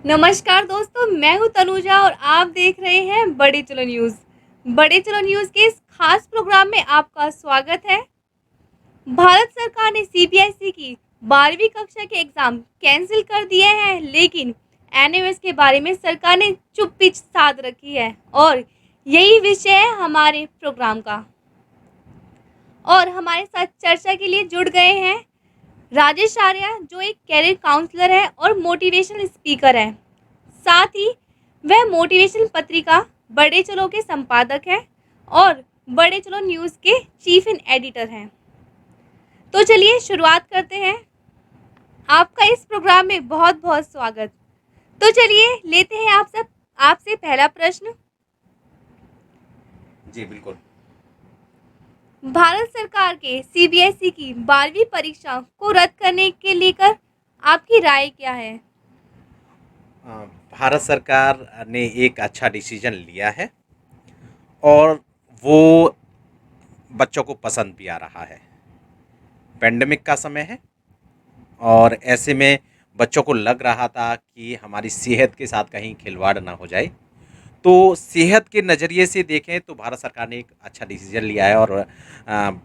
नमस्कार दोस्तों, मैं हूं तनुजा और आप देख रहे हैं बड़े चलो न्यूज़। बड़े चलो न्यूज़ के इस खास प्रोग्राम में आपका स्वागत है। भारत सरकार ने सीबीएसई की 12वीं कक्षा के एग्जाम कैंसिल कर दिए हैं, लेकिन एनयूएस के बारे में सरकार ने चुप्पी साध रखी है और यही विषय है हमारे प्रोग्राम का। और हमारे साथ चर्चा के लिए जुड़ गए हैं राजेश आर्या, जो एक कैरियर काउंसलर है और मोटिवेशनल स्पीकर है। साथ ही वह मोटिवेशनल पत्रिका बड़े चलो के संपादक हैं और बड़े चलो न्यूज़ के चीफ इन एडिटर हैं। तो चलिए शुरुआत करते हैं। आपका इस प्रोग्राम में बहुत बहुत स्वागत। तो चलिए लेते हैं आपसे पहला प्रश्न। जी बिल्कुल। भारत सरकार के सीबीएसई की 12वीं परीक्षा को रद्द करने के लेकर आपकी राय क्या है? अ, भारत सरकार ने एक अच्छा डिसीजन लिया है और वो बच्चों को पसंद भी आ रहा है। पेंडेमिक का समय है और ऐसे में बच्चों को लग रहा था कि हमारी सेहत के साथ कहीं खिलवाड़ ना हो जाए। तो सेहत के नज़रिए से देखें तो भारत सरकार ने एक अच्छा डिसीजन लिया है और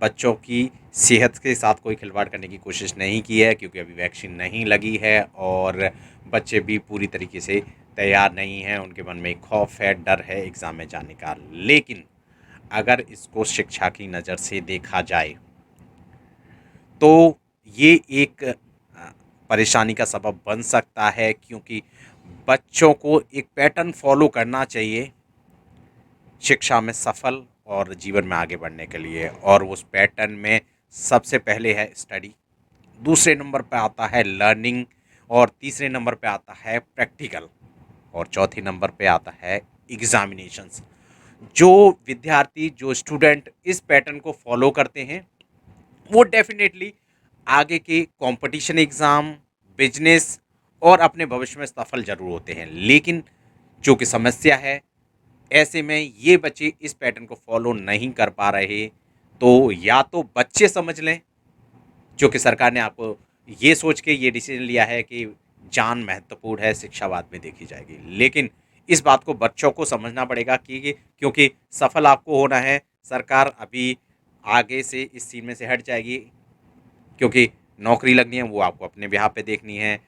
बच्चों की सेहत के साथ कोई खिलवाड़ करने की कोशिश नहीं की है, क्योंकि अभी वैक्सीन नहीं लगी है और बच्चे भी पूरी तरीके से तैयार नहीं हैं। उनके मन में एक खौफ है, डर है एग्ज़ाम में जाने का। लेकिन अगर इसको शिक्षा की नज़र से देखा जाए तो ये एक परेशानी का सबब बन सकता है, क्योंकि बच्चों को एक पैटर्न फॉलो करना चाहिए शिक्षा में सफल और जीवन में आगे बढ़ने के लिए। और उस पैटर्न में सबसे पहले है स्टडी, दूसरे नंबर पे आता है लर्निंग, और तीसरे नंबर पे आता है प्रैक्टिकल, और चौथे नंबर पे आता है एग्जामिनेशंस। जो विद्यार्थी, जो स्टूडेंट इस पैटर्न को फॉलो करते हैं वो डेफिनेटली आगे के कंपटीशन एग्ज़ाम, बिजनेस और अपने भविष्य में सफल ज़रूर होते हैं। लेकिन जो कि समस्या है, ऐसे में ये बच्चे इस पैटर्न को फॉलो नहीं कर पा रहे। तो या तो बच्चे समझ लें, जो कि सरकार ने आपको ये सोच के ये डिसीजन लिया है कि जान महत्वपूर्ण है, शिक्षा बाद में देखी जाएगी। लेकिन इस बात को बच्चों को समझना पड़ेगा कि क्योंकि सफल आपको होना है, सरकार अभी आगे से इस सीन में से हट जाएगी, क्योंकि नौकरी लगनी है वो आपको अपने बिहाफ़ पे देखनी है,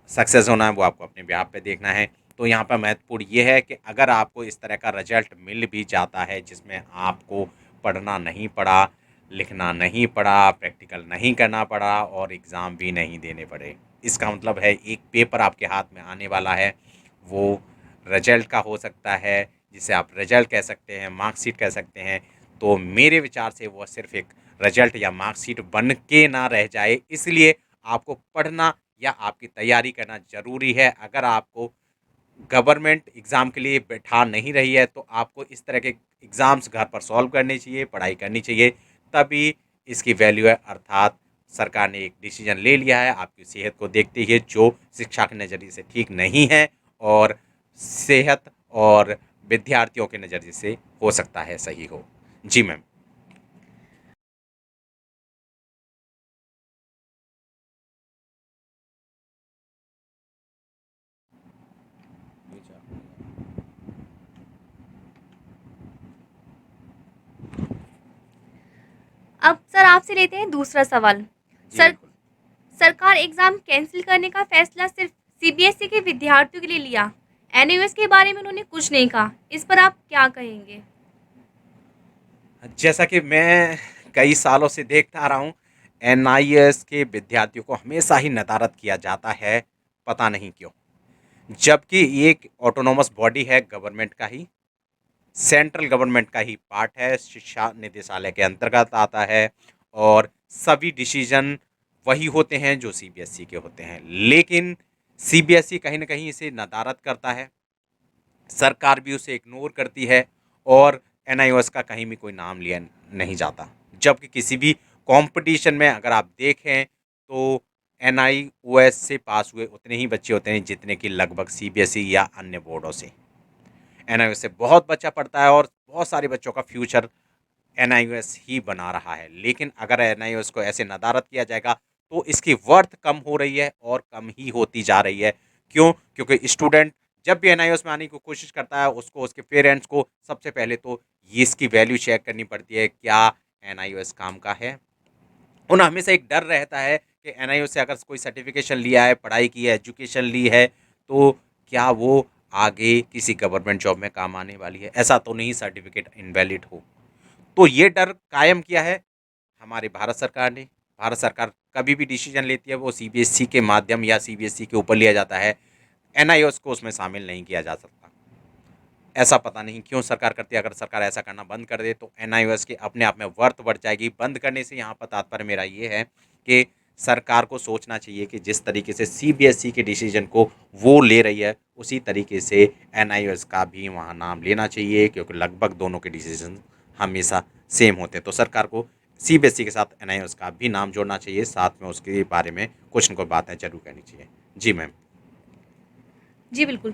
सक्सेस होना है वो आपको अपने बिहाफ़ पे देखना है। तो यहाँ पर महत्वपूर्ण ये है कि अगर आपको इस तरह का रिजल्ट मिल भी जाता है जिसमें आपको पढ़ना नहीं पड़ा, लिखना नहीं पड़ा, प्रैक्टिकल नहीं करना पड़ा और एग्ज़ाम भी नहीं देने पड़े, इसका मतलब है एक पेपर आपके हाथ में आने वाला है, वो रिजल्ट का हो सकता है, जिसे आप रिजल्ट कह सकते हैं, मार्कशीट कह सकते हैं। तो मेरे विचार से वो सिर्फ़ एक रिजल्ट या मार्कशीट बन के ना रह जाए, इसलिए आपको पढ़ना या आपकी तैयारी करना ज़रूरी है। अगर आपको गवर्नमेंट एग्ज़ाम के लिए बैठा नहीं रही है तो आपको इस तरह के एग्ज़ाम्स घर पर सॉल्व करने चाहिए, पढ़ाई करनी चाहिए, तभी इसकी वैल्यू है। अर्थात सरकार ने एक डिसीजन ले लिया है आपकी सेहत को देखते हुए, जो शिक्षा के नज़रिए से ठीक नहीं है और सेहत और विद्यार्थियों के नज़रिए से हो सकता है सही हो। जी मैम। अब सर आपसे लेते हैं दूसरा सवाल। जी सर बिल्कुल। सरकार एग्जाम कैंसिल करने का फैसला सिर्फ सीबीएसई के विद्यार्थियों के लिए लिया। एनयूएस के बारे में उन्होंने कुछ नहीं कहा। इस पर आप क्या कहेंगे? जैसा कि मैं कई सालों से देखता आ रहा हूँ, एनआईएस के विद्यार्थियों को हमेशा ही नदारद किया जाता है, पता नहीं क्यों। जबकि ये एक ऑटोनोमस बॉडी है, गवर्नमेंट का ही, सेंट्रल गवर्नमेंट का ही पार्ट है, शिक्षा निदेशालय के अंतर्गत आता है और सभी डिसीजन वही होते हैं जो सीबीएसई के होते हैं। लेकिन सीबीएसई कहीं न कहीं इसे नदारद करता है, सरकार भी उसे इग्नोर करती है और एनआईओएस का कहीं भी कोई नाम लिया नहीं जाता। जबकि किसी भी कंपटीशन में अगर आप देखें तो एनआईओएस से पास हुए उतने ही बच्चे होते हैं जितने कि लगभग सीबीएसई या अन्य बोर्डों से। एनआईओएस से बहुत बच्चा पढ़ता है और बहुत सारे बच्चों का फ्यूचर एनआईओएस ही बना रहा है। लेकिन अगर एनआईओएस को ऐसे नदारद किया जाएगा तो इसकी वर्थ कम हो रही है और कम ही होती जा रही है, क्यों? क्योंकि स्टूडेंट जब भी एनआईओएस में आने की कोशिश करता है, उसको उसके पेरेंट्स को सबसे पहले तो ये इसकी वैल्यू चेक करनी पड़ती है, क्या एनआईओएस काम का है? उन्हें हमेशा एक डर रहता है कि एनआईओएस से अगर कोई सर्टिफिकेशन लिया है, पढ़ाई की है, एजुकेशन ली है, तो क्या वो आगे किसी गवर्नमेंट जॉब में काम आने वाली है? ऐसा तो नहीं सर्टिफिकेट इनवैलिड हो। तो ये डर कायम किया है हमारी भारत सरकार ने। भारत सरकार कभी भी डिसीजन लेती है वो सीबीएसई के माध्यम या सीबीएसई के ऊपर लिया जाता है। एनआईओएस को उसमें शामिल नहीं किया जा सकता। ऐसा पता नहीं क्यों सरकार करती है। अगर सरकार ऐसा करना बंद कर दे तो एनआईओएस की अपने आप में वर्थ बढ़ जाएगी। बंद करने से यहाँ पर तात्पर्य मेरा ये है कि सरकार को सोचना चाहिए कि जिस तरीके से सीबीएसई के डिसीजन को वो ले रही है, उसी तरीके से एनआईओएस का भी वहाँ नाम लेना चाहिए, क्योंकि लगभग दोनों के डिसीजन हमेशा सेम होते हैं। तो सरकार को सीबीएसई के साथ एनआईओएस का भी नाम जोड़ना चाहिए, साथ में उसके बारे में कुछ न कुछ बातें जरूर कहनी चाहिए। जी मैम। जी बिल्कुल।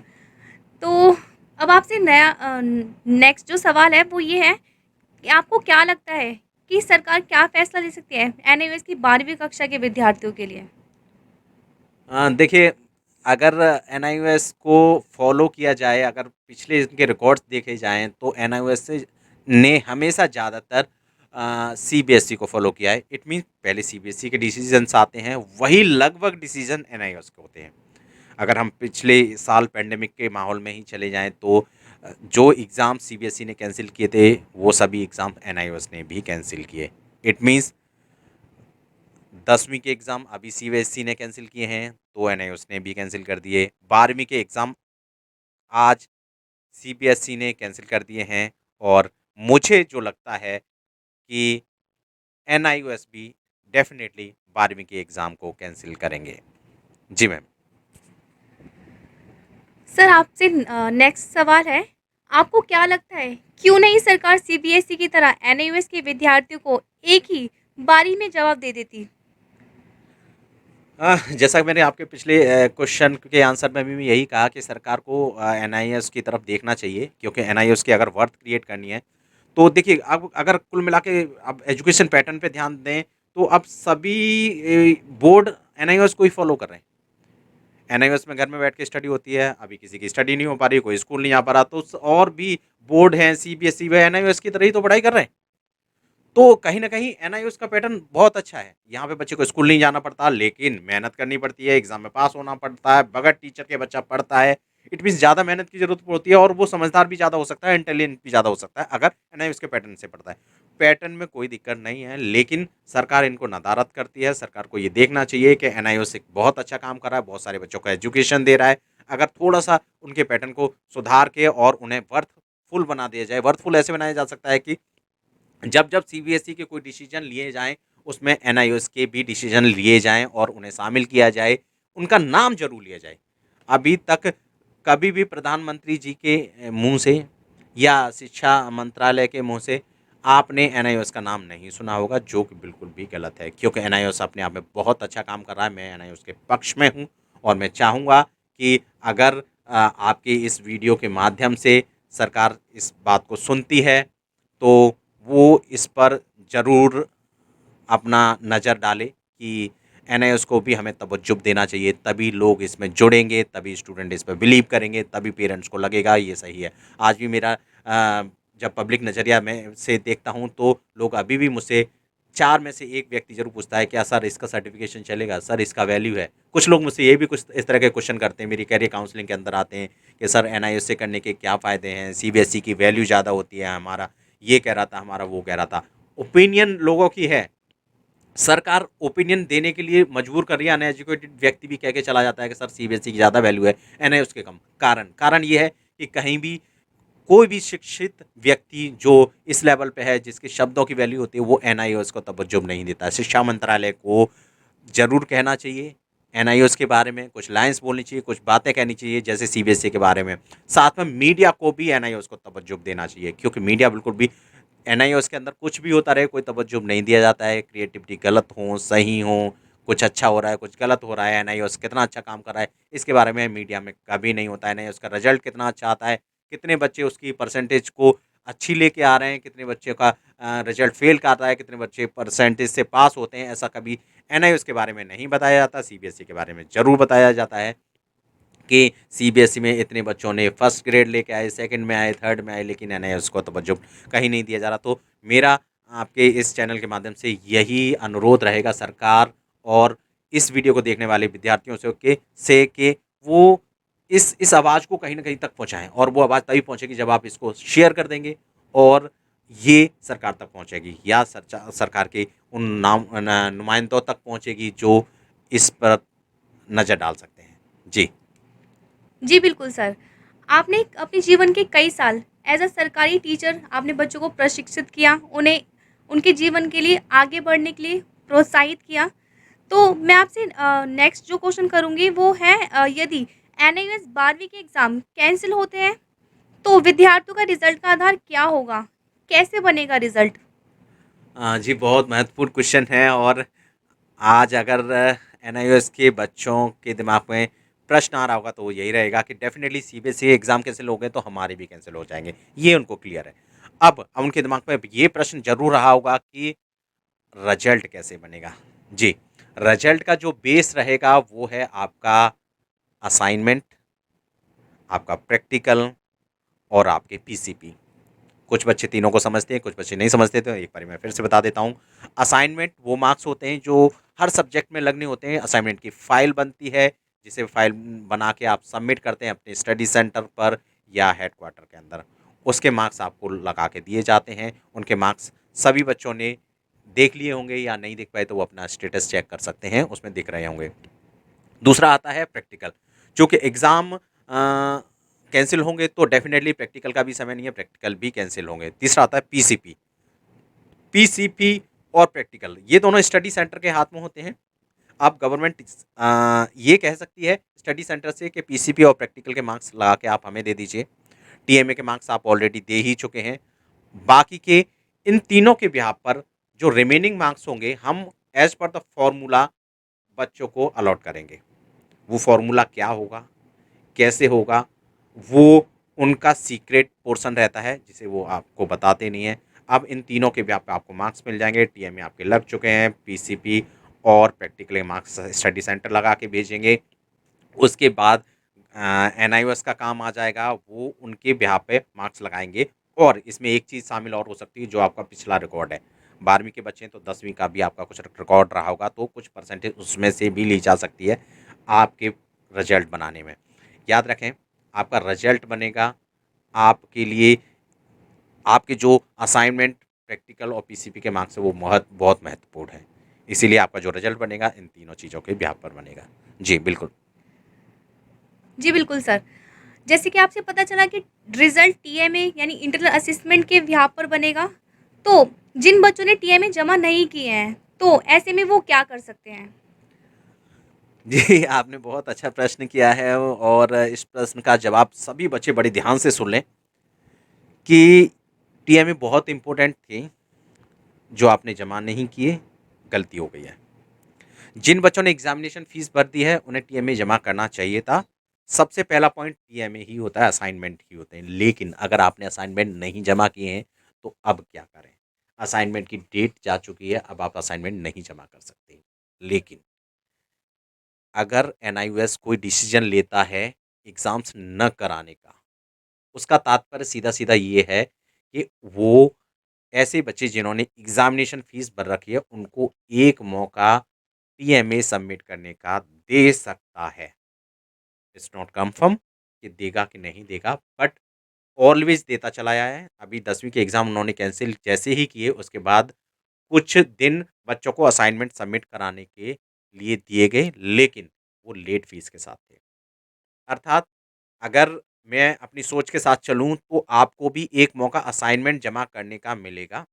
तो अब आपसे नेक्स्ट जो सवाल है वो ये है कि आपको क्या लगता है कि सरकार क्या फ़ैसला ले सकती है एनईओएस की 12वीं कक्षा के विद्यार्थियों के लिए? देखिए, अगर एनआईओएस को फॉलो किया जाए, अगर पिछले इनके रिकॉर्ड्स देखे जाएँ, तो एनआईओएस से ने हमेशा ज़्यादातर सीबीएसई को फॉलो किया है। इट मीन्स पहले सीबीएसई के डिसीजंस आते हैं, वही लगभग डिसीजन एनआईओएस के होते हैं। अगर हम पिछले साल पैंडेमिक के माहौल में ही चले जाएँ, तो जो एग्ज़ाम सीबीएसई ने कैंसल किए थे, वो सभी एग्ज़ाम एनआईओएस ने भी कैंसल किए। इट मीन्स 10वीं के एग्ज़ाम अभी सीबीएसई ने कैंसिल किए हैं, तो एनआईओएस ने भी कैंसिल कर दिए। 12वीं के एग्ज़ाम आज सीबीएसई ने कैंसिल कर दिए हैं, और मुझे जो लगता है कि एनआईओएस भी डेफ़िनेटली 12वीं के एग्ज़ाम को कैंसिल करेंगे। जी मैम। सर आपसे नेक्स्ट सवाल है, आपको क्या लगता है क्यों नहीं सरकार सीबीएसई की तरह एनईओएस के विद्यार्थियों को एक ही बारी में जवाब दे देती? जैसा कि मैंने आपके पिछले क्वेश्चन के आंसर में भी यही कहा कि सरकार को एनआईएस की तरफ देखना चाहिए, क्योंकि एनआईएस की अगर वर्थ क्रिएट करनी है, तो देखिए अब अगर कुल मिला के अब एजुकेशन पैटर्न पे ध्यान दें, तो अब सभी बोर्ड एनआईएस को ही फॉलो कर रहे हैं। एनआईएस में घर में बैठ के स्टडी होती है, अभी किसी की स्टडी नहीं हो पा रही, कोई स्कूल नहीं आ पा रहा, तो और भी बोर्ड हैं सीबीएसई व एनआईएस की तरह ही तो पढ़ाई कर रहे हैं। तो कहीं न कहीं एनआईओएस का पैटर्न बहुत अच्छा है। यहाँ पे बच्चे को स्कूल नहीं जाना पड़ता, लेकिन मेहनत करनी पड़ती है, एग्ज़ाम में पास होना पड़ता है, बगैर टीचर के बच्चा पढ़ता है। इट मीन्स ज़्यादा मेहनत की ज़रूरत पड़ती है, और वो समझदार भी ज़्यादा हो सकता है, इंटेलिजेंट भी ज़्यादा हो सकता है, अगर एनआईओएस के पैटर्न से पढ़ता है। पैटर्न में कोई दिक्कत नहीं है, लेकिन सरकार इनको नदारद करती है। सरकार को ये देखना चाहिए कि एनआईओएस एक बहुत अच्छा काम कर रहा है, बहुत सारे बच्चों को एजुकेशन दे रहा है। अगर थोड़ा-सा उनके पैटर्न को सुधार के और उन्हें वर्थफुल बना दिया जाए, वर्थफुल ऐसे बनाया जा सकता है कि जब-जब सीबीएसई के कोई डिसीजन लिए जाएँ, उसमें एनआईओएस के भी डिसीजन लिए जाएँ और उन्हें शामिल किया जाए, उनका नाम ज़रूर लिया जाए। अभी तक कभी भी प्रधानमंत्री जी के मुँह से या शिक्षा मंत्रालय के मुँह से आपने एनआईओएस का नाम नहीं सुना होगा, जो कि बिल्कुल भी गलत है, क्योंकि एनआईओएस अपने आप में बहुत अच्छा काम कर रहा है। मैं एनआईओएस के पक्ष में हूँ, और मैं चाहूँगा कि अगर आपके इस वीडियो के माध्यम से सरकार इस बात को सुनती है, तो वो इस पर ज़रूर अपना नज़र डाले कि एनआईओएस को भी हमें तवज्जुह देना चाहिए, तभी लोग इसमें जुड़ेंगे, तभी स्टूडेंट इस पे बिलीव करेंगे, तभी पेरेंट्स को लगेगा ये सही है। आज भी मेरा जब पब्लिक नज़रिया में से देखता हूँ, तो लोग अभी भी मुझसे 4 में से 1 व्यक्ति ज़रूर पूछता है, क्या सर इसका सर्टिफ़िकेशन चलेगा? सर इसका वैल्यू है? कुछ लोग मुझसे ये भी कुछ इस तरह के क्वेश्चन करते हैं, मेरी करियर काउंसलिंग के अंदर आते हैं कि सर एनआईओएस से करने के क्या फ़ायदे हैं? सीबीएसई की वैल्यू ज़्यादा होती है, हमारा ये कह रहा था, हमारा वो कह रहा था। ओपिनियन लोगों की है। सरकार ओपिनियन देने के लिए मजबूर कर रही है, अनएजुकेटेड व्यक्ति भी कह के चला जाता है कि सर सीबीएसई की ज़्यादा वैल्यू है, एनआईओएस के कम। कारण ये है कि कहीं भी कोई भी शिक्षित व्यक्ति जो इस लेवल पे है, जिसके शब्दों की वैल्यू होती है, वो एनआईओएस को तवज्जो नहीं देता है। शिक्षा मंत्रालय को ज़रूर कहना चाहिए, एनआईओएस के बारे में कुछ लाइन्स बोलनी चाहिए, कुछ बातें कहनी चाहिए, जैसे सीबीएसई के बारे में। साथ में मीडिया को भी एनआईओएस को तवज्जो देना चाहिए, क्योंकि मीडिया बिल्कुल भी एनआईओएस के अंदर कुछ भी होता रहे, कोई तवज्जो नहीं दिया जाता है। क्रिएटिविटी गलत हो, सही हो, कुछ अच्छा हो रहा है, कुछ गलत हो रहा है, एनआईओएस कितना अच्छा काम कर रहा है, इसके बारे में मीडिया में कभी नहीं होता है। एनआईओएस का रिजल्ट कितना अच्छा आता है, कितने बच्चे उसकी परसेंटेज को अच्छी लेके आ रहे हैं, कितने बच्चे का रिजल्ट फेल कर रहा है, कितने बच्चे परसेंटेज से पास होते हैं, ऐसा कभी एनआईओएस के बारे में नहीं बताया जाता। सीबीएसई के बारे में ज़रूर बताया जाता है। कि सीबीएसई में इतने बच्चों ने फर्स्ट ग्रेड लेके आए, सेकंड में आए, थर्ड में आए, लेकिन एनआईओएस को तवज्जो कहीं नहीं दिया जा रहा। तो मेरा आपके इस चैनल के माध्यम से यही अनुरोध रहेगा सरकार और इस वीडियो को देखने वाले विद्यार्थियों से कि वो इस आवाज़ को कहीं न कहीं तक पहुँचाएँ, और वो आवाज़ तभी पहुँचेगी जब आप इसको शेयर कर देंगे और ये सरकार तक पहुँचेगी या सरकार के उन नुमाइंदों तक पहुँचेगी जो इस पर नज़र डाल सकते हैं। जी। जी बिल्कुल सर। आपने अपने जीवन के कई साल एज़ अ सरकारी टीचर आपने बच्चों को प्रशिक्षित किया, उन्हें उनके जीवन के लिए आगे बढ़ने के लिए प्रोत्साहित किया। तो मैं आपसे नेक्स्ट जो क्वेश्चन करूँगी वो है यदि एनआईओएस 12वीं के एग्ज़ाम कैंसल होते हैं, तो विद्यार्थियों का रिज़ल्ट का आधार क्या होगा? कैसे बनेगा रिज़ल्ट? जी, बहुत महत्वपूर्ण क्वेश्चन है, और आज अगर एनआईओएस के बच्चों के दिमाग में प्रश्न आ रहा होगा तो वो यही रहेगा कि डेफ़िनेटली सीबीएसई एग्ज़ाम कैंसिल हो गए तो हमारे भी कैंसिल हो जाएँगे। ये उनको क्लियर है। अब उनके दिमाग में ये प्रश्न ज़रूर रहा होगा कि रिज़ल्ट कैसे बनेगा? जी, रिज़ल्ट का जो बेस रहेगा वो है आपका असाइनमेंट, आपका प्रैक्टिकल और आपके पीसीपी। कुछ बच्चे तीनों को समझते हैं, कुछ बच्चे नहीं समझते, तो एक बारी मैं फिर से बता देता हूँ। असाइनमेंट वो मार्क्स होते हैं जो हर सब्जेक्ट में लगने होते हैं। असाइनमेंट की फ़ाइल बनती है, जिसे फ़ाइल बना के आप सबमिट करते हैं अपने स्टडी सेंटर पर या हेडक्वार्टर के अंदर। उसके मार्क्स आपको लगा के दिए जाते हैं। उनके मार्क्स सभी बच्चों ने देख लिए होंगे, या नहीं देख पाए तो वो अपना स्टेटस चेक कर सकते हैं, उसमें दिख रहे होंगे। दूसरा आता है प्रैक्टिकल, चूँकि एग्ज़ाम कैंसल होंगे तो डेफ़िनेटली प्रैक्टिकल का भी समय नहीं है, प्रैक्टिकल भी कैंसल होंगे। तीसरा आता है पीसीपी। पीसीपी और प्रैक्टिकल ये दोनों स्टडी सेंटर के हाथ में होते हैं। अब गवर्नमेंट ये कह सकती है स्टडी सेंटर से कि पीसीपी और प्रैक्टिकल के मार्क्स लगा के आप हमें दे दीजिए। टीएमए के मार्क्स आप ऑलरेडी दे ही चुके हैं। बाकी के इन तीनों के बिहाफ़ पर जो रिमेनिंग मार्क्स होंगे, हम एज़ पर द फ़ॉर्मूला बच्चों को अलॉट करेंगे। वो फ़ॉर्मूला क्या होगा, कैसे होगा, वो उनका सीक्रेट पोर्शन रहता है, जिसे वो आपको बताते नहीं हैं। अब इन तीनों के भी आपको मार्क्स मिल जाएँगे, टीएमए आपके लग चुके हैं, पीसीपी और प्रैक्टिकल के मार्क्स स्टडी सेंटर लगा के भेजेंगे। उसके बाद एनआईओएस का काम आ जाएगा, वो उनके बिहाफ़ पे मार्क्स लगाएँगे, और इसमें एक चीज़ शामिल और हो सकती है, जो आपका पिछला रिकॉर्ड है। 12वीं के बच्चे हैं तो 10वीं का भी आपका कुछ रिकॉर्ड रहा होगा, तो कुछ परसेंटेज उसमें से भी ली जा सकती है आपके रिज़ल्ट बनाने में। याद रखें, आपका रिज़ल्ट बनेगा आपके लिए, आपके जो असाइनमेंट, प्रैक्टिकल और पीसीपी के मार्क्स हैं वो बहुत महत्वपूर्ण है। इसीलिए आपका जो रिज़ल्ट बनेगा इन तीनों चीज़ों के बिहाफ़ पर बनेगा। जी, बिल्कुल। जी बिल्कुल सर। जैसे कि आपसे पता चला कि रिज़ल्ट टीएमए यानी इंटरनल असेसमेंट के बिहाफ़ पर बनेगा, तो जिन बच्चों ने टीएमए जमा नहीं किए हैं, तो ऐसे में वो क्या कर सकते हैं? जी, आपने बहुत अच्छा प्रश्न किया है, और इस प्रश्न का जवाब सभी बच्चे बड़े ध्यान से सुन लें कि टीएमए बहुत इम्पोर्टेंट थी, जो आपने जमा नहीं किए, गलती हो गई है। जिन बच्चों ने एग्ज़ामिनेशन फ़ीस भर दी है, उन्हें टीएमए जमा करना चाहिए था। सबसे पहला पॉइंट टीएमए ही होता है, असाइनमेंट ही होते हैं। लेकिन अगर आपने असाइनमेंट नहीं जमा किए हैं, तो अब क्या करें? असाइनमेंट की डेट जा चुकी है, अब आप असाइनमेंट नहीं जमा कर सकते। लेकिन अगर एनआईओएस कोई डिसीज़न लेता है एग्ज़ाम्स न कराने का, उसका तात्पर्य सीधा-सीधा ये है कि वो ऐसे बच्चे जिन्होंने एग्ज़ामिनेशन फ़ीस भर रखी है, उनको एक मौका टीएमए सबमिट करने का दे सकता है। इट्स नॉट कन्फर्म कि देगा कि नहीं देगा, बट ऑलवेज़ देता चला आया है। अभी 10वीं के एग्ज़ाम उन्होंने कैंसल जैसे ही किए, उसके बाद कुछ दिन बच्चों को असाइनमेंट सबमिट कराने के लिए दिए गए, लेकिन वो लेट फ़ीस के साथ थे। अर्थात अगर मैं अपनी सोच के साथ चलूँ तो आपको भी एक मौका असाइनमेंट जमा करने का मिलेगा।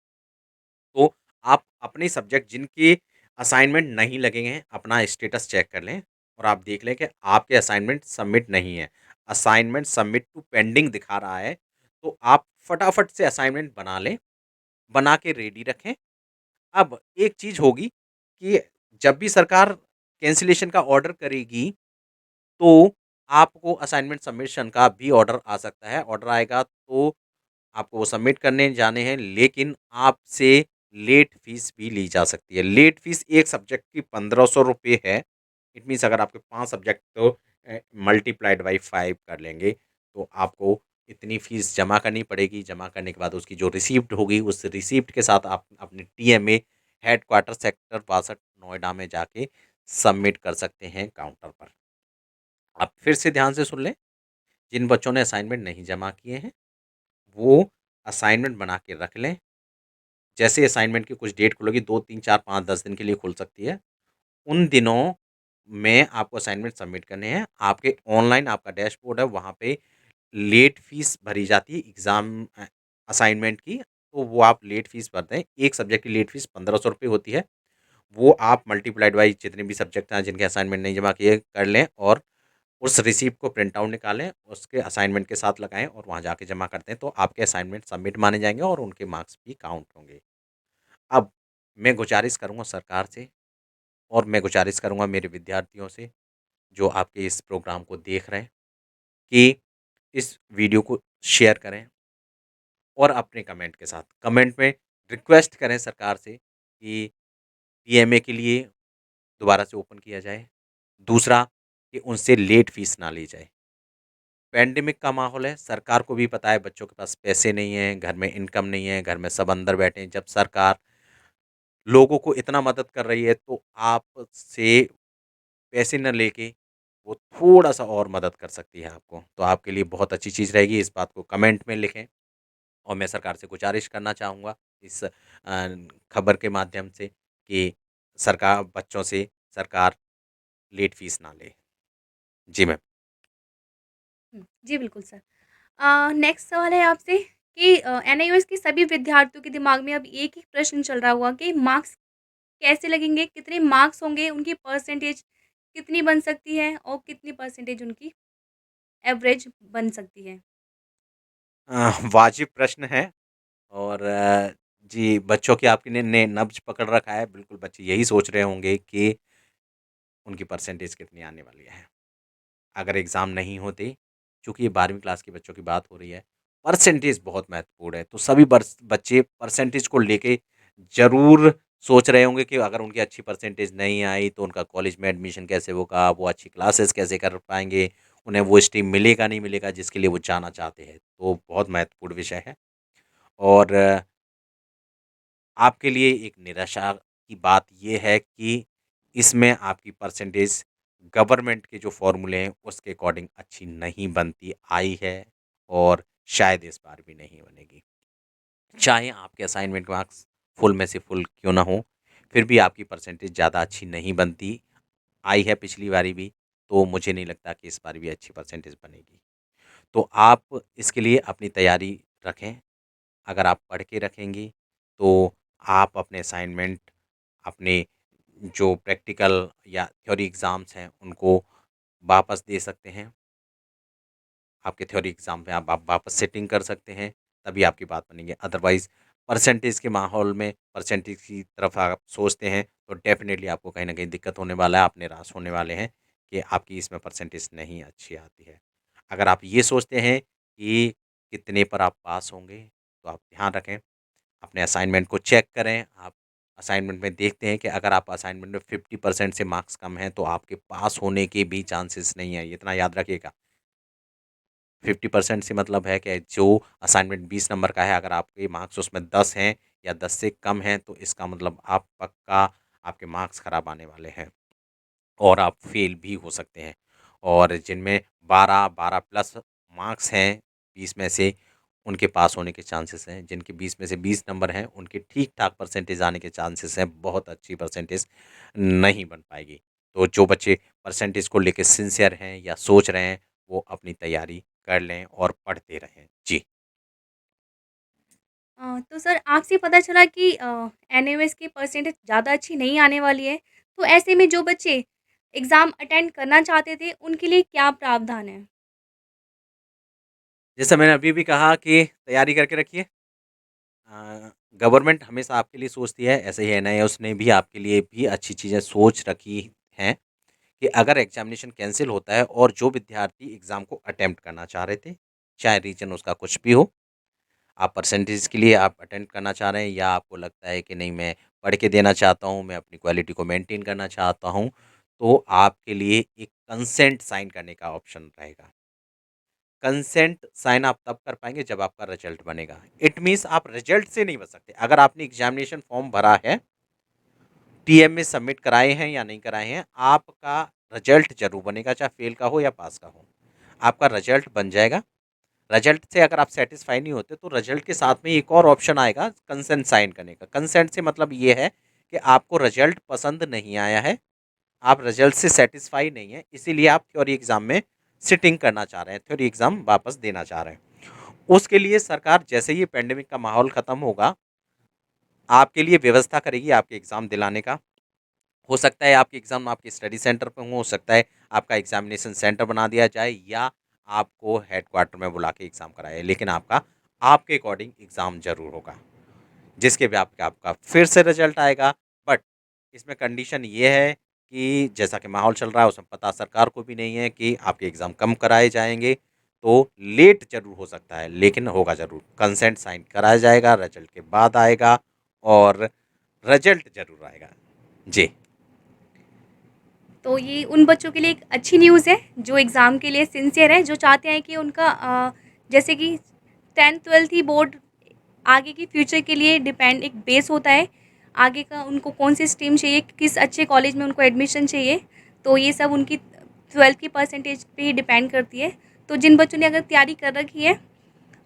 तो आप अपने सब्जेक्ट जिनके असाइनमेंट नहीं लगे हैं, अपना स्टेटस चेक कर लें और आप देख लें कि आपके असाइनमेंट सबमिट नहीं है। असाइनमेंट सबमिट टू पेंडिंग दिखा रहा है, तो आप फटाफट से असाइनमेंट बना लें, बना के रेडी रखें। अब एक चीज़ होगी कि जब भी सरकार कैंसलेशन का ऑर्डर करेगी, तो आपको असाइनमेंट सबमिशन का भी ऑर्डर आ सकता है। ऑर्डर आएगा तो आपको वो सबमिट करने जाने हैं, लेकिन आपसे लेट फ़ीस भी ली जा सकती है। लेट फ़ीस एक सब्जेक्ट की ₹1500 है। इट मीन्स अगर आपके 5 सब्जेक्ट मल्टीप्लाइड बाई 5 कर लेंगे तो आपको इतनी फ़ीस जमा करनी पड़ेगी। जमा करने के बाद उसकी जो रिसिप्ट होगी, उस रिसिप्ट के साथ आप अपने टीएमए हेडक्वार्टर सेक्टर 62 नोएडा में जाके सबमिट कर सकते हैं काउंटर पर। आप फिर से ध्यान से सुन लें, जिन बच्चों ने असाइनमेंट नहीं जमा किए हैं, वो असाइनमेंट बना के रख लें। जैसे असाइनमेंट की कुछ डेट खुलेगी, 2, 3, 4, 5, 10 दिन के लिए खुल सकती है। उन दिनों में आपको असाइनमेंट सबमिट करने हैं। आपके ऑनलाइन आपका डैशबोर्ड है, वहाँ पे लेट फ़ीस भरी जाती है असाइनमेंट की, तो वो आप लेट फ़ीस भरते हैं। एक सब्जेक्ट की लेट फ़ीस ₹1500 होती है। वो आप मल्टीप्लाइड बाई जितने भी सब्जेक्ट हैं जिनके असाइनमेंट नहीं जमा किए, कर लें और उस रिसीप्ट को प्रिंट आउट निकालें, उसके असाइनमेंट के साथ लगाएँ और वहाँ जाके जमा करते हैं, तो आपके असाइनमेंट सबमिट माने जाएँगे और उनके मार्क्स भी काउंट होंगे। अब मैं गुज़ारिश करूँगा सरकार से और मैं गुज़ारिश करूँगा मेरे विद्यार्थियों से, जो आपके इस प्रोग्राम को देख रहे हैं, कि इस वीडियो को शेयर करें और अपने कमेंट के साथ कमेंट में रिक्वेस्ट करें सरकार से कि पीएमए के लिए दोबारा से ओपन किया जाए। दूसरा, कि उनसे लेट फ़ीस ना ली जाए। पैंडेमिक का माहौल है, सरकार को भी पता है बच्चों के पास पैसे नहीं हैं, घर में इनकम नहीं है, घर में सब अंदर बैठे हैं। जब सरकार लोगों को इतना मदद कर रही है, तो आपसे पैसे ना लेके वो थोड़ा-सा और मदद कर सकती है आपको। तो आपके लिए बहुत अच्छी चीज़ रहेगी, इस बात को कमेंट में लिखें और मैं सरकार से गुज़ारिश करना चाहूँगा इस खबर के माध्यम से कि सरकार बच्चों से सरकार लेट फ़ीस ना ले। जी मैम। जी बिल्कुल सर। नेक्स्ट सवाल है आपसे कि एनआईओएस के सभी विद्यार्थियों के दिमाग में अब एक ही प्रश्न चल रहा होगा कि मार्क्स कैसे लगेंगे? कितने मार्क्स होंगे? उनकी परसेंटेज कितनी बन सकती है और कितनी परसेंटेज उनकी एवरेज बन सकती है? वाजिब प्रश्न है और जी, बच्चों की आपने ने नब्ज़ पकड़ रखा है। बिल्कुल बच्चे यही सोच रहे होंगे कि उनकी परसेंटेज कितनी आने वाली है। अगर एग्ज़ाम नहीं होते, चूँकि ये 12वीं क्लास के बच्चों की बात हो रही है, परसेंटेज बहुत महत्वपूर्ण है। तो सभी बच्चे परसेंटेज को लेके ज़रूर सोच रहे होंगे कि अगर उनकी अच्छी परसेंटेज नहीं आई, तो उनका कॉलेज में एडमिशन कैसे होगा, वो अच्छी क्लासेस कैसे कर पाएँगे, उन्हें वो स्ट्रीम मिलेगा, नहीं मिलेगा, जिसके लिए वो जाना चाहते हैं। तो बहुत महत्वपूर्ण विषय है और आपके लिए एक निराशा की बात ये है कि इसमें आपकी परसेंटेज गवर्नमेंट के जो फ़ॉर्मूले हैं उसके अकॉर्डिंग अच्छी नहीं बनती आई है और शायद इस बार भी नहीं बनेगी। चाहे आपके असाइनमेंट मार्क्स फुल में से फुल क्यों ना हो, फिर भी आपकी परसेंटेज ज़्यादा अच्छी नहीं बनती, आई है पिछली बारी भी, तो मुझे नहीं लगता कि इस बार भी अच्छी परसेंटेज बनेगी। तो आप इसके लिए अपनी तैयारी रखें। अगर आप पढ़ के रखेंगी, तो आप अपने असाइनमेंट, अपने जो प्रैक्टिकल या थ्योरी एग्ज़ाम्स हैं, उनको वापस दे सकते हैं। आपके थ्योरी एग्ज़ाम में आप वापस सेटिंग कर सकते हैं, तभी आपकी बात बनेगी। अदरवाइज़ परसेंटेज के माहौल में परसेंटेज की तरफ आप सोचते हैं, तो डेफ़िनेटली आपको कहीं न कहीं दिक्कत होने वाला है, आप निराश होने वाले हैं कि आपकी इसमें परसेंटेज नहीं अच्छी आती है। अगर आप ये सोचते हैं कि कितने पर आप पास होंगे, तो आप ध्यान रखें, अपने असाइनमेंट को चेक करें। आप असाइनमेंट में देखते हैं कि अगर आप असाइनमेंट में 50% से मार्क्स कम हैं, तो आपके पास होने के भी चांसेस नहीं है, इतना याद रखिएगा। 50% से मतलब है कि जो असाइनमेंट 20 नंबर का है, अगर आपके मार्क्स उसमें 10 हैं या 10 से कम हैं, तो इसका मतलब आप पक्का आपके मार्क्स खराब आने वाले हैं और आप फेल भी हो सकते हैं। और जिनमें 12 प्लस मार्क्स हैं 20 में से, उनके पास होने के चांसेस हैं। जिनके 20 में से 20 नंबर हैं, उनके ठीक-ठाक परसेंटेज आने के चांसेस हैं, बहुत अच्छी परसेंटेज नहीं बन पाएगी। तो जो बच्चे परसेंटेज को लेके सिंसियर हैं या सोच रहे हैं, वो अपनी तैयारी कर लें और पढ़ते रहें। जी। तो सर आपसे पता चला कि एनआईओएस की परसेंटेज ज़्यादा अच्छी नहीं आने वाली है, तो ऐसे में जो बच्चे एग्ज़ाम अटेंड करना चाहते थे, उनके लिए क्या प्रावधान है? जैसा मैंने अभी भी कहा कि तैयारी करके रखिए। गवर्नमेंट हमेशा आपके लिए सोचती है, ऐसे ही एनआईओएस ने भी आपके लिए भी अच्छी चीज़ें सोच रखी हैं कि अगर एग्ज़ामिनेशन कैंसल होता है और जो विद्यार्थी एग्ज़ाम को अटेम्प्ट करना चाह रहे थे, चाहे रीज़न उसका कुछ भी हो, आप परसेंटेज के लिए आप अटेम्प्ट करना चाह रहे हैं या आपको लगता है कि नहीं मैं पढ़ के देना चाहता हूँ, मैं अपनी क्वालिटी को मेंटेन करना चाहता हूँ, तो आपके लिए एक कंसेंट साइन करने का ऑप्शन रहेगा। कंसेंट साइन आप तब कर पाएँगे जब आपका रिजल्ट बनेगा। इट मीन्स आप रिजल्ट से नहीं बच सकते। अगर आपने एग्ज़ामिनेशन फॉर्म भरा है, टीएम में सबमिट कराए हैं या नहीं कराए हैं, आपका रिजल्ट ज़रूर बनेगा, चाहे फेल का हो या पास का हो। आपका रिजल्ट बन जाएगा। रिजल्ट से अगर आप सैटिस्फाई नहीं होते तो रिजल्ट के साथ में एक और ऑप्शन आएगा कंसेंट साइन करने का। कंसेंट से मतलब ये है कि आपको रिजल्ट पसंद नहीं आया है, आप रिजल्ट से सैटिस्फाई नहीं हैं, इसीलिए आप थ्योरी एग्ज़ाम में सिटिंग करना चाह रहे हैं, थ्योरी एग्ज़ाम वापस देना चाह रहे हैं। उसके लिए सरकार जैसे ही पैंडेमिक का माहौल ख़त्म होगा, आपके लिए व्यवस्था करेगी आपके एग्ज़ाम दिलाने का। हो सकता है आपके एग्ज़ाम आपके स्टडी सेंटर पे हो सकता है आपका एग्ज़ामिनेशन सेंटर बना दिया जाए या आपको हेडक्वार्टर में बुला के एग्ज़ाम कराए, लेकिन आपका आपके अकॉर्डिंग एग्ज़ाम ज़रूर होगा, जिसके भी आपका आपका फिर से रिजल्ट आएगा। बट इसमें कंडीशन ये है कि जैसा कि माहौल चल रहा है उसमें पता सरकार को भी नहीं है कि आपके एग्ज़ाम कम कराए जाएँगे, तो लेट ज़रूर हो सकता है, लेकिन होगा ज़रूर। कंसेंट साइन कराया जाएगा, रिजल्ट के बाद आएगा और रिजल्ट ज़रूर आएगा। जी। तो ये उन बच्चों के लिए एक अच्छी न्यूज़ है जो एग्ज़ाम के लिए सिंसियर है, जो चाहते हैं कि उनका जैसे कि 10th-12th ही बोर्ड आगे की फ्यूचर के लिए डिपेंड एक बेस होता है। आगे का उनको कौन-सी स्ट्रीम चाहिए, किस अच्छे कॉलेज में उनको एडमिशन चाहिए, तो ये सब उनकी 12th की परसेंटेज पे ही डिपेंड करती है। तो जिन बच्चों ने अगर तैयारी कर रखी है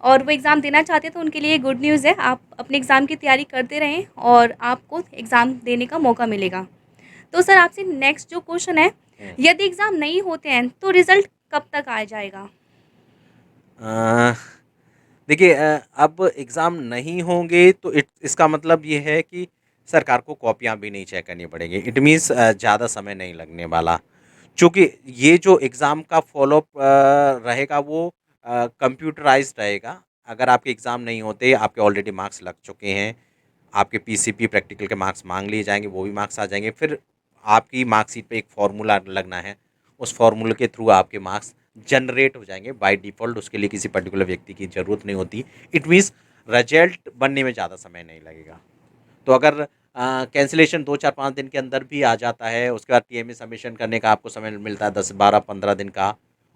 और वो एग्ज़ाम देना चाहते हैं तो उनके लिए गुड न्यूज़ है। आप अपने एग्ज़ाम की तैयारी करते रहें और आपको एग्ज़ाम देने का मौका मिलेगा। तो सर आपसे नेक्स्ट जो क्वेश्चन है, हुँ। यदि एग्ज़ाम नहीं होते हैं तो रिज़ल्ट कब तक आ जाएगा? अ, देखिए अब एग्ज़ाम नहीं होंगे तो इसका मतलब ये है कि सरकार को कॉपियाँ भी नहीं चेक करनी पड़ेंगी। इट मीन्स ज़्यादा समय नहीं लगने वाला। चूँकि ये जो एग्ज़ाम का फ़ॉलो-अप रहेगा वो कंप्यूटराइज़्ड रहेगा। अगर आपके एग्ज़ाम नहीं होते, आपके ऑलरेडी मार्क्स लग चुके हैं, आपके पीसीपी प्रैक्टिकल के मार्क्स माँग लिए जाएँगे, वो भी मार्क्स आ जाएँगे। फिर आपकी मार्कशीट पे एक फ़ॉर्मूला लगना है, उस फ़ॉर्मूले के थ्रू आपके मार्क्स जनरेट हो जाएँगे बाय डिफ़ॉल्ट, उसके लिए किसी पर्टिकुलर व्यक्ति की ज़रूरत नहीं होती। इट मीन्स रिज़ल्ट बनने में ज़्यादा समय नहीं लगेगा। तो अगर कैंसलेशन 2, 4, 5 दिन के अंदर भी आ जाता है, उसके बाद टीएमए सबमिशन करने का आपको समय मिलता है 10, 12, 15 दिन का,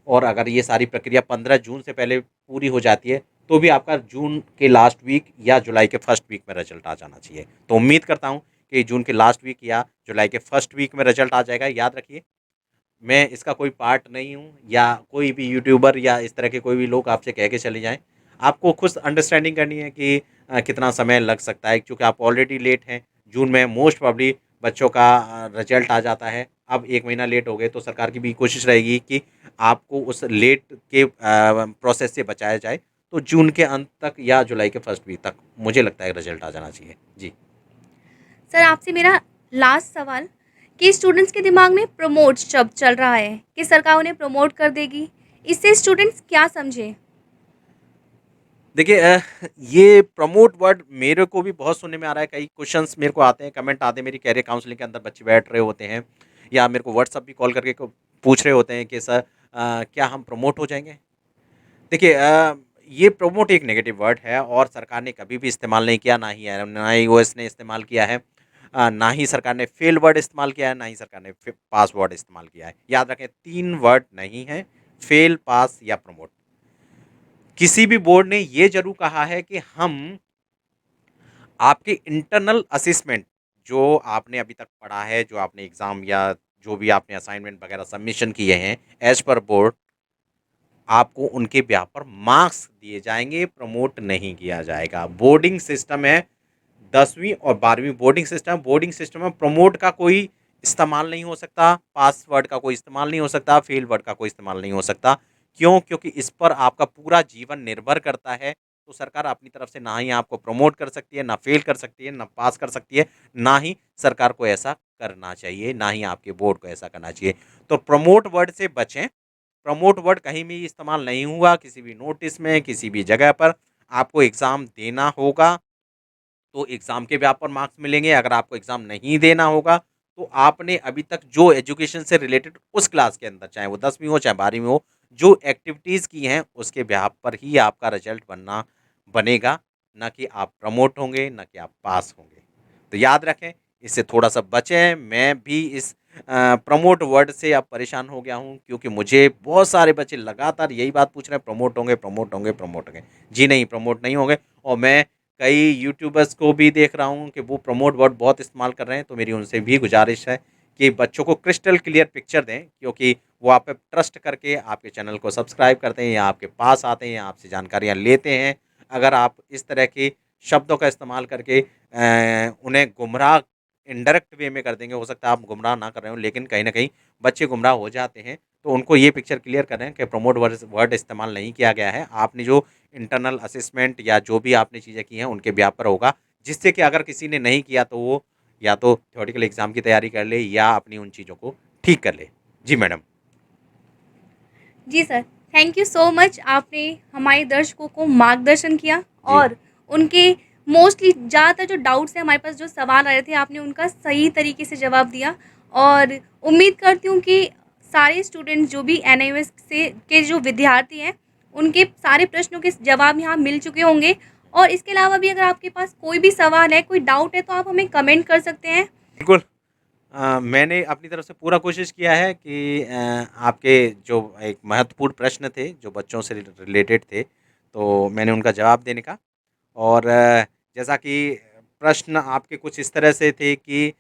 और अगर ये सारी प्रक्रिया 15 जून से पहले पूरी हो जाती है, तो भी आपका जून के लास्ट वीक या जुलाई के फर्स्ट वीक में रिजल्ट आ जाना चाहिए। तो उम्मीद करता हूँ कि जून के लास्ट वीक या जुलाई के फर्स्ट वीक में रिजल्ट आ जाएगा। याद रखिए, मैं इसका कोई पार्ट नहीं हूँ या कोई भी यूट्यूबर या इस तरह के कोई भी लोग आपसे कह के चले जाएँ। आपको खुद अंडरस्टैंडिंग करनी है कि कितना समय लग सकता है, क्योंकि आप ऑलरेडी लेट हैं। जून में मोस्ट प्रोबेबली बच्चों का रिजल्ट आ जाता है। अब 1 महीना लेट हो गए तो सरकार की भी कोशिश रहेगी कि आपको उस लेट के प्रोसेस से बचाया जाए। तो जून के अंत तक या जुलाई के फर्स्ट वीक तक मुझे लगता है रिजल्ट आ जाना चाहिए। जी। सर आपसे मेरा लास्ट सवाल कि स्टूडेंट्स के दिमाग में प्रमोट शब्द चल रहा है कि सरकार उन्हें प्रमोट कर देगी, इससे स्टूडेंट्स क्या समझें? देखिए ये प्रमोट वर्ड मेरे को भी बहुत सुनने में आ रहा है। कई क्वेश्चंस मेरे को आते हैं, कमेंट आते हैं, मेरी कैरियर काउंसलिंग के अंदर बच्चे बैठ रहे होते हैं या मेरे को व्हाट्सअप भी कॉल करके पूछ रहे होते हैं कि सर क्या हम प्रमोट हो जाएंगे। देखिए ये प्रमोट एक नेगेटिव वर्ड है और सरकार ने कभी भी इस्तेमाल नहीं किया, ना ही वो इसने इस्तेमाल किया है। ना ही सरकार ने फेल वर्ड इस्तेमाल किया है, ना ही सरकार ने पास वर्ड इस्तेमाल किया है। याद रखें, 3 वर्ड नहीं है, फेल, पास या प्रमोट। किसी भी बोर्ड ने ये ज़रूर कहा है कि हम आपके इंटरनल असेसमेंट जो आपने अभी तक पढ़ा है, जो आपने एग्ज़ाम या जो भी आपने असाइनमेंट वगैरह सबमिशन किए हैं, एज़ पर बोर्ड आपको उनके ब्याह पर मार्क्स दिए जाएँगे, प्रमोट नहीं किया जाएगा। बोर्डिंग सिस्टम है, 10वीं और 12वीं बोर्डिंग सिस्टम। बोर्डिंग सिस्टम में प्रमोट का कोई इस्तेमाल नहीं हो सकता, पास वर्ड का कोई इस्तेमाल नहीं हो सकता, फेल वर्ड का कोई इस्तेमाल नहीं हो सकता। क्यों? क्योंकि इस पर आपका पूरा जीवन निर्भर करता है। तो सरकार अपनी तरफ से ना ही आपको प्रमोट कर सकती है, ना फेल कर सकती है, ना पास कर सकती है, ना ही सरकार को ऐसा करना चाहिए, ना ही आपके बोर्ड को ऐसा करना चाहिए। तो प्रमोट वर्ड से बचें। प्रमोट वर्ड कहीं भी इस्तेमाल नहीं हुआ, किसी भी नोटिस में, किसी भी जगह पर। आपको एग्ज़ाम देना होगा तो एग्ज़ाम के भी आप पर मार्क्स मिलेंगे। अगर आपको एग्ज़ाम नहीं देना होगा, तो आपने अभी तक जो एजुकेशन से रिलेटेड उस क्लास के अंदर, चाहे वो 10वीं हो, चाहे 12वीं हो, जो एक्टिविटीज़ की हैं, उसके बेहाफ़ पर ही आपका रिज़ल्ट बनेगा, ना कि आप प्रमोट होंगे, ना कि आप पास होंगे। तो याद रखें, इससे थोड़ा-सा बचें। मैं भी इस प्रमोट वर्ड से अब परेशान हो गया हूँ, क्योंकि मुझे बहुत सारे बच्चे लगातार यही बात पूछ रहे हैं, प्रमोट होंगे, प्रमोट होंगे, प्रमोट होंगे। जी नहीं, प्रमोट नहीं होंगे। और मैं कई यूट्यूबर्स को भी देख रहा हूँ कि वो प्रमोट वर्ड बहुत इस्तेमाल कर रहे हैं, तो मेरी उनसे भी गुज़ारिश है कि बच्चों को क्रिस्टल क्लियर पिक्चर दें, क्योंकि वो आप पे ट्रस्ट करके आपके चैनल को सब्सक्राइब करते हैं या आपके पास आते हैं या आपसे जानकारियाँ लेते हैं। अगर आप इस तरह के शब्दों का इस्तेमाल करके उन्हें गुमराह इनडायरेक्ट वे में कर देंगे, हो सकता है आप गुमराह ना कर रहे हो, लेकिन कहीं न कहीं बच्चे गुमराह हो जाते हैं। तो उनको ये पिक्चर क्लियर करें कि प्रमोट वर्ड इस्तेमाल नहीं किया गया है। आपने जो इंटरनल असेसमेंट या जो भी आपने चीज़ें की हैं, उनके ब्याह पर होगा, जिससे कि अगर किसी ने नहीं किया तो वो या तो थ्योरेटिकल एग्ज़ाम की तैयारी कर ले या अपनी उन चीज़ों को ठीक कर ले। जी मैडम। जी sir, thank you so much. आपने हमारे दर्शकों को मार्गदर्शन किया जी, और उनके मोस्टली ज़्यादातर जो डाउट्स हैं, हमारे पास जो सवाल आ रहे थे, आपने उनका सही तरीके से जवाब दिया और उम्मीद करती हूँ कि सारे स्टूडेंट्स जो भी एनआईओएस से के जो विद्यार्थी हैं, उनके सारे प्रश्नों के जवाब यहाँ मिल चुके होंगे और इसके अलावा भी अगर आपके पास कोई भी सवाल है, कोई डाउट है, तो आप हमें कमेंट कर सकते हैं। बिल्कुल। मैंने अपनी तरफ से पूरा कोशिश किया है कि आपके जो एक महत्वपूर्ण प्रश्न थे, जो बच्चों से रिलेटेड थे, तो मैंने उनका जवाब देने का। और जैसा कि प्रश्न आपके कुछ इस तरह से थे कि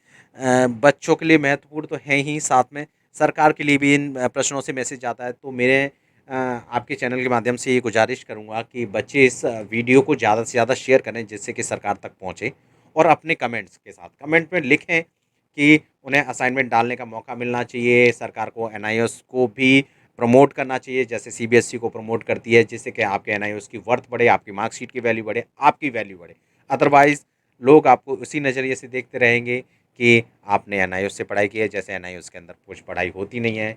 बच्चों के लिए महत्वपूर्ण तो हैं ही, साथ में सरकार के लिए भी इन प्रश्नों से मैसेज आता है। तो मेरे आपके चैनल के माध्यम से ये गुज़ारिश करूँगा कि बच्चे इस वीडियो को ज़्यादा से ज़्यादा शेयर करें, जिससे कि सरकार तक पहुँचे, और अपने कमेंट्स के साथ कमेंट में लिखें कि उन्हें असाइनमेंट डालने का मौका मिलना चाहिए, सरकार को एनआईओएस को भी प्रमोट करना चाहिए, जैसे सीबीएसई को प्रमोट करती है, जिससे कि आपके एनआईओएस की वर्थ बढ़े, आपकी मार्कशीट की वैल्यू बढ़े, आपकी वैल्यू बढ़े। अदरवाइज़ लोग आपको उसी नज़रिए से देखते रहेंगे कि आपने एनआईओएस से पढ़ाई की है, जैसे एनआईओएस के अंदर कुछ पढ़ाई होती नहीं है,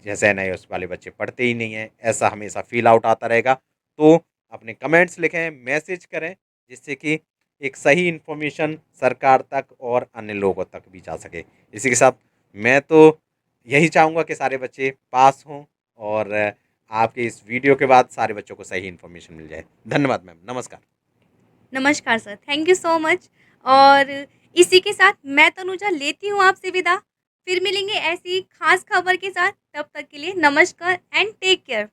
जैसे एनआईओएस वाले बच्चे पढ़ते ही नहीं हैं, ऐसा हमेशा फ़ील आउट आता रहेगा। तो अपने कमेंट्स लिखें, मैसेज करें, जिससे कि एक सही इन्फॉर्मेशन सरकार तक और अन्य लोगों तक भी जा सके। इसी के साथ मैं तो यही चाहूँगा कि सारे बच्चे पास हों और आपके इस वीडियो के बाद सारे बच्चों को सही इन्फॉर्मेशन मिल जाए। धन्यवाद मैम, नमस्कार। नमस्कार sir, thank you so much. और इसी के साथ मैं तनुजा लेती हूँ आपसे विदा। फिर मिलेंगे ऐसी खास खबर के साथ, तब तक के लिए नमस्कार एंड टेक केयर।